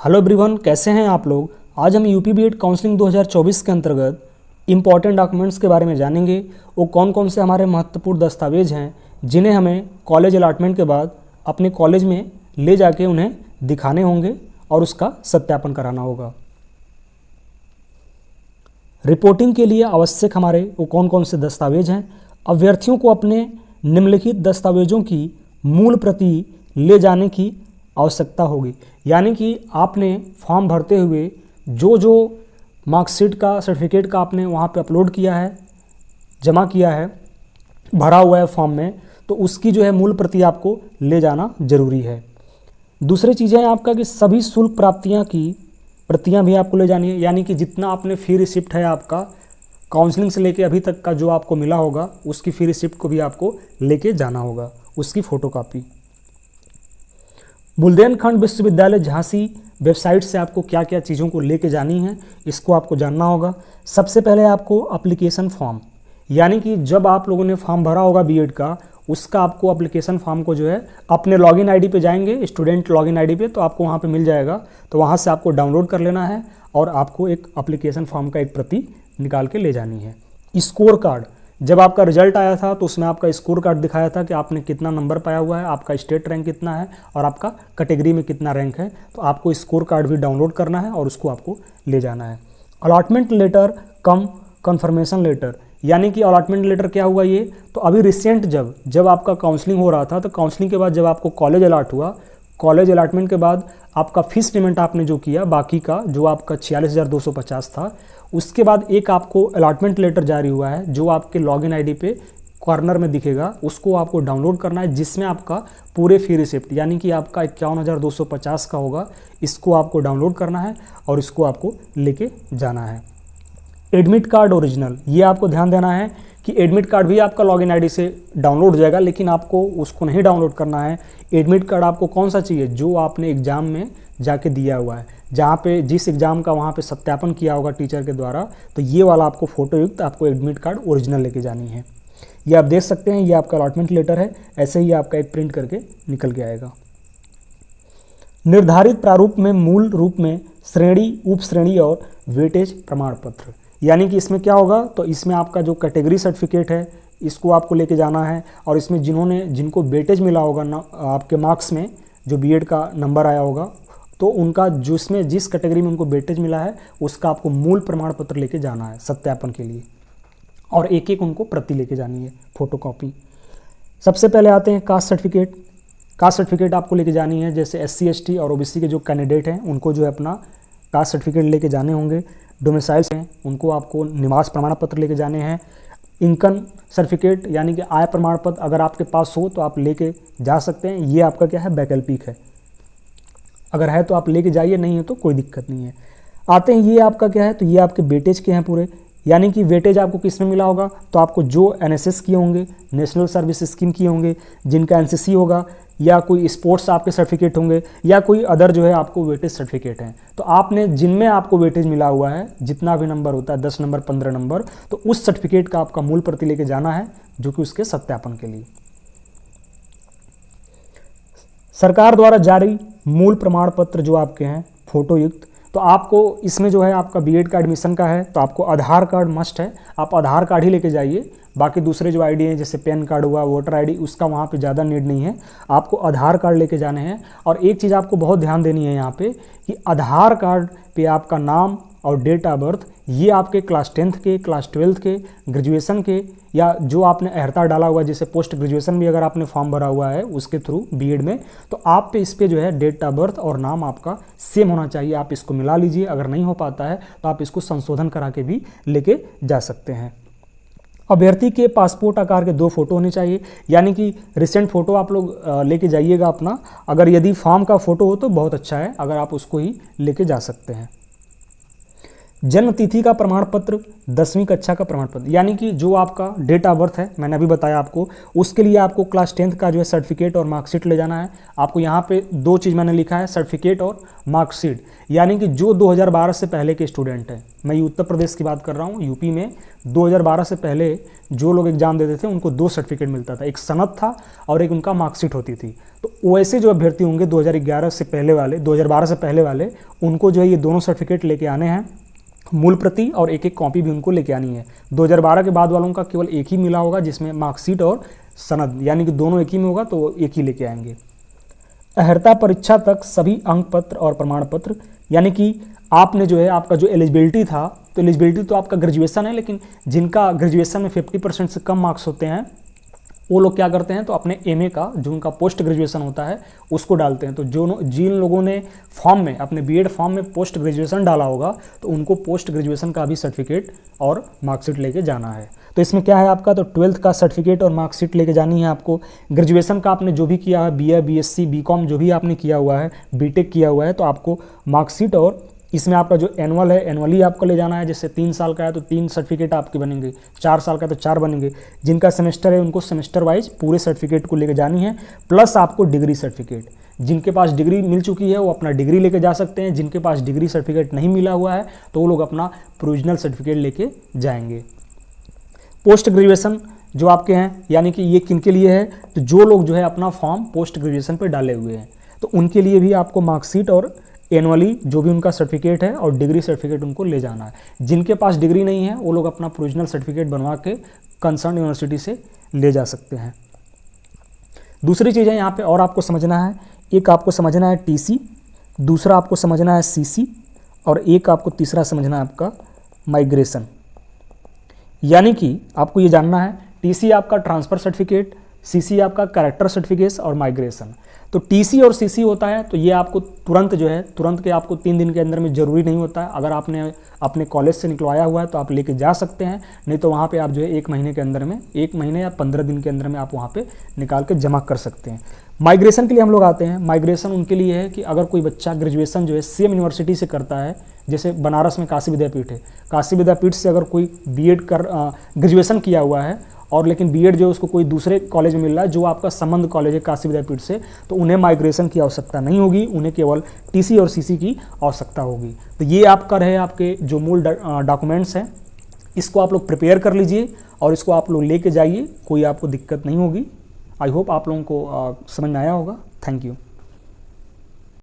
Hello everyone, कैसे हैं आप लोग। आज हम यूपी बीएड काउंसलिंग 2024 के अंतर्गत इम्पॉर्टेंट डॉक्यूमेंट्स के बारे में जानेंगे। वो कौन कौन से हमारे महत्वपूर्ण दस्तावेज हैं जिन्हें हमें कॉलेज अलॉटमेंट के बाद अपने कॉलेज में ले जाके उन्हें दिखाने होंगे और उसका सत्यापन कराना होगा। रिपोर्टिंग के लिए आवश्यक हमारे वो कौन कौन से दस्तावेज हैं। अभ्यर्थियों को अपने निम्नलिखित दस्तावेजों की मूल प्रति ले जाने की आवश्यकता होगी। यानी कि आपने फॉर्म भरते हुए जो जो मार्कशीट का सर्टिफिकेट का आपने वहाँ पे अपलोड किया है, जमा किया है, भरा हुआ है फॉर्म में, तो उसकी जो है मूल प्रति आपको ले जाना जरूरी है। दूसरी चीज़ है आपका कि सभी शुल्क प्राप्तियाँ की प्रतियाँ भी आपको ले जानी है। यानी कि जितना आपने फी रिसिप्ट है आपका काउंसलिंग से लेके अभी तक का जो आपको मिला होगा उसकी फी रिसिप्ट को भी आपको लेके जाना होगा, उसकी फ़ोटोकॉपी। बुंदेलखंड विश्वविद्यालय झांसी वेबसाइट से आपको क्या क्या चीज़ों को लेके जानी है इसको आपको जानना होगा। सबसे पहले आपको एप्लीकेशन फॉर्म, यानी कि जब आप लोगों ने फॉर्म भरा होगा बीएड का, उसका आपको एप्लीकेशन फॉर्म को जो है अपने लॉगिन आईडी पे जाएंगे, स्टूडेंट लॉगिन आईडी पे, तो आपको वहाँ पे मिल जाएगा। तो वहाँ से आपको डाउनलोड कर लेना है और आपको एक एप्लीकेशन फॉर्म का एक प्रति निकाल के ले जानी है। स्कोर कार्ड, जब आपका रिजल्ट आया था तो उसमें आपका स्कोर कार्ड दिखाया था कि आपने कितना नंबर पाया हुआ है, आपका स्टेट रैंक कितना है और आपका कैटेगरी में कितना रैंक है। तो आपको स्कोर कार्ड भी डाउनलोड करना है और उसको आपको ले जाना है। अलॉटमेंट लेटर कम कन्फर्मेशन लेटर, यानी कि अलॉटमेंट लेटर क्या हुआ ये, तो अभी रिसेंट जब आपका काउंसलिंग हो रहा था, तो काउंसलिंग के बाद जब आपको कॉलेज अलॉट हुआ, कॉलेज अलॉटमेंट के बाद आपका फीस पेमेंट आपने जो किया बाकी का जो आपका 46,250 था, उसके बाद एक आपको अलॉटमेंट लेटर जारी हुआ है जो आपके लॉगिन आईडी पे कॉर्नर में दिखेगा, उसको आपको डाउनलोड करना है, जिसमें आपका पूरे फी रिसिप्ट यानी कि आपका 51,250 का होगा, इसको आपको डाउनलोड करना है और इसको आपको लेके जाना है। एडमिट कार्ड ओरिजिनल, ये आपको ध्यान देना है कि एडमिट कार्ड भी आपका लॉगिन आईडी से डाउनलोड हो जाएगा, लेकिन आपको उसको नहीं डाउनलोड करना है। एडमिट कार्ड आपको कौन सा चाहिए, जो आपने एग्ज़ाम में जाके दिया हुआ है, जहाँ पे जिस एग्ज़ाम का वहाँ पे सत्यापन किया होगा टीचर के द्वारा, तो ये वाला आपको फ़ोटो युक्त आपको एडमिट कार्ड ओरिजिनल लेके जानी है। ये आप देख सकते हैं, ये आपका अलॉटमेंट लेटर है, ऐसे ही आपका एक प्रिंट करके निकल के आएगा। निर्धारित प्रारूप में मूल रूप में श्रेणी, उप श्रेणी और वेटेज प्रमाण पत्र, यानी कि इसमें क्या होगा, तो इसमें आपका जो कैटेगरी सर्टिफिकेट है इसको आपको लेके जाना है, और इसमें जिनको वेटेज मिला होगा ना आपके मार्क्स में, जो बीएड का नंबर आया होगा, तो उनका जिसमें जिस कैटेगरी में उनको वेटेज मिला है उसका आपको मूल प्रमाण पत्र लेके जाना है सत्यापन के लिए, और एक एक उनको प्रति लेके जानी है, फोटोकॉपी। सबसे पहले आते हैं कास्ट सर्टिफिकेट। कास्ट सर्टिफिकेट आपको लेके जानी है, जैसे SC ST और OBC के जो कैंडिडेट हैं उनको जो है अपना कास्ट सर्टिफिकेट लेके जाने होंगे। डोमिसाइल्स हैं उनको आपको निवास प्रमाण पत्र लेके जाने हैं। इनकम सर्टिफिकेट यानी कि आय प्रमाण पत्र अगर आपके पास हो तो आप लेके जा सकते हैं, ये आपका क्या है, वैकल्पिक है, अगर है तो आप लेके जाइए, नहीं है तो कोई दिक्कत नहीं है। आते हैं ये आपका क्या है, तो ये आपके वेटेज के हैं पूरे, यानी कि वेटेज आपको किस में मिला होगा, तो आपको जो NSS किए होंगे, नेशनल सर्विस स्कीम किए होंगे, जिनका NCC होगा, या कोई स्पोर्ट्स आपके सर्टिफिकेट होंगे, या कोई अदर जो है आपको वेटेज सर्टिफिकेट हैं, तो आपने जिनमें आपको वेटेज मिला हुआ है, जितना भी नंबर होता है 10 नंबर 15 नंबर, तो उस सर्टिफिकेट का आपका मूल प्रति लेके जाना है, जो कि उसके सत्यापन के लिए। सरकार द्वारा जारी मूल प्रमाण पत्र जो आपके हैं फोटो युक्त, तो आपको इसमें जो है आपका बीएड का एडमिशन का है तो आपको आधार कार्ड मस्ट है, आप आधार कार्ड ही लेके जाइए। बाकी दूसरे जो आईडी हैं जैसे पैन कार्ड हुआ, वोटर आईडी, उसका वहाँ पे ज़्यादा नीड नहीं है, आपको आधार कार्ड लेके जाने हैं। और एक चीज़ आपको बहुत ध्यान देनी है यहाँ पे कि आधार कार्ड पे आपका नाम और डेट ऑफ बर्थ, ये आपके क्लास 10th के, क्लास 12th के, ग्रेजुएशन के, या जो आपने अहर्ता डाला हुआ है, जैसे पोस्ट ग्रेजुएशन भी अगर आपने फॉर्म भरा हुआ है उसके थ्रू बीएड में, तो आप पे इस पे जो है डेट ऑफ बर्थ और नाम आपका सेम होना चाहिए। आप इसको मिला लीजिए, अगर नहीं हो पाता है तो आप इसको संशोधन करा के भी लेके जा सकते हैं। अभ्यर्थी के पासपोर्ट आकार के 2 फोटो होने चाहिए, यानी कि रिसेंट फ़ोटो आप लोग लेके जाइएगा अपना, अगर यदि फॉर्म का फ़ोटो हो तो बहुत अच्छा है, अगर आप उसको ही लेके जा सकते हैं। जन्म तिथि का प्रमाण पत्र, 10वीं कक्षा का प्रमाण पत्र, यानी कि जो आपका डेट ऑफ बर्थ है, मैंने अभी बताया आपको, उसके लिए आपको क्लास 10th का जो है सर्टिफिकेट और मार्कशीट ले जाना है। आपको यहाँ पे दो चीज़ मैंने लिखा है, सर्टिफिकेट और मार्कशीट, यानी कि जो 2012 से पहले के स्टूडेंट हैं, मैं उत्तर प्रदेश की बात कर रहा हूँ, यूपी में 2012 से पहले जो लोग एग्जाम देते थे उनको दो सर्टिफिकेट मिलता था, एक सनद था और एक उनका मार्कशीट होती थी। तो वैसे जो अभ्यर्थी होंगे 2011 से पहले वाले, 2012 से पहले वाले, उनको जो है ये दोनों सर्टिफिकेट लेके आने हैं, मूल प्रति और एक एक कॉपी भी उनको लेके आनी है। 2012 के बाद वालों का केवल एक ही मिला होगा, जिसमें मार्कशीट और सनद, यानी कि दोनों एक ही में होगा, तो एक ही लेके आएंगे। अर्हता परीक्षा तक सभी अंक पत्र और प्रमाण पत्र, यानी कि आपने जो है आपका जो एलिजिबिलिटी था, तो एलिजिबिलिटी तो आपका ग्रेजुएशन है, लेकिन जिनका ग्रेजुएशन में 50% से कम मार्क्स होते हैं वो लोग क्या करते हैं, तो अपने एमए का जो उनका पोस्ट ग्रेजुएशन होता है उसको डालते हैं। तो जिन लोगों ने फॉर्म में, अपने बीएड फॉर्म में पोस्ट ग्रेजुएशन डाला होगा, तो उनको पोस्ट ग्रेजुएशन का भी सर्टिफिकेट और मार्कशीट लेके जाना है। तो इसमें क्या है आपका, तो 12th का सर्टिफिकेट और मार्कशीट लेके जानी है आपको। ग्रेजुएशन का आपने जो भी किया है, बीए, बीएससी, बीकॉम जो भी आपने किया हुआ है, बीटेक किया हुआ है, तो आपको मार्कशीट और इसमें आपका जो एनुअल है, एनुअली आपको ले जाना है। जैसे 3 साल का है तो 3 सर्टिफिकेट आपके बनेंगे, 4 साल का है तो 4 बनेंगे। जिनका सेमेस्टर है उनको सेमेस्टर वाइज पूरे सर्टिफिकेट को लेके जानी है, प्लस आपको डिग्री सर्टिफिकेट। जिनके पास डिग्री मिल चुकी है वो अपना डिग्री लेके जा सकते हैं, जिनके पास डिग्री सर्टिफिकेट नहीं मिला हुआ है तो वो लोग अपना प्रोविजनल सर्टिफिकेट लेके जाएंगे। पोस्ट ग्रेजुएशन जो आपके हैं, यानी कि ये किन के लिए है, तो जो लोग जो है अपना फॉर्म पोस्ट ग्रेजुएशन पर डाले हुए हैं, तो उनके लिए भी आपको मार्कशीट और एनुअली जो भी उनका सर्टिफिकेट है और डिग्री सर्टिफिकेट उनको ले जाना है। जिनके पास डिग्री नहीं है वो लोग अपना प्रोविजनल सर्टिफिकेट बनवा के कंसर्न यूनिवर्सिटी से ले जा सकते हैं। दूसरी चीज़ है यहाँ पे और आपको समझना है, एक आपको समझना है टीसी, दूसरा आपको समझना है सीसी, और एक आपको तीसरा समझना है आपका माइग्रेशन। यानी कि आपको ये जानना है, टीसी आपका ट्रांसफ़र सर्टिफिकेट, सीसी आपका कैरेक्टर सर्टिफिकेट और माइग्रेशन। तो टीसी और सीसी होता है तो ये आपको तुरंत जो है, तुरंत के आपको 3 दिन के अंदर में ज़रूरी नहीं होता है। अगर आपने अपने कॉलेज से निकलवाया हुआ है तो आप लेके जा सकते हैं, नहीं तो वहाँ पे आप जो है 1 महीने के अंदर में, 1 महीने या 15 दिन के अंदर में आप वहाँ पे निकाल के जमा कर सकते हैं। माइग्रेशन के लिए हम लोग आते हैं। माइग्रेशन उनके लिए है कि अगर कोई बच्चा ग्रेजुएशन जो है सेम यूनिवर्सिटी से करता है, जैसे बनारस में काशी विद्यापीठ है, काशी विद्यापीठ से अगर कोई बीएड कर ग्रेजुएशन किया हुआ है और लेकिन बीएड जो है उसको कोई दूसरे कॉलेज में मिल रहा है जो आपका संबंध कॉलेज है काशी विद्यापीठ से, तो उन्हें माइग्रेशन की आवश्यकता नहीं होगी, उन्हें केवल टीसी और सीसी की आवश्यकता होगी। तो ये आपका रहे आपके जो मूल डॉक्यूमेंट्स हैं, इसको आप लोग प्रिपेयर कर लीजिए और इसको आप लोग लेके जाइए, कोई आपको दिक्कत नहीं होगी। आई होप आप लोगों को समझ में आया होगा। Thank you.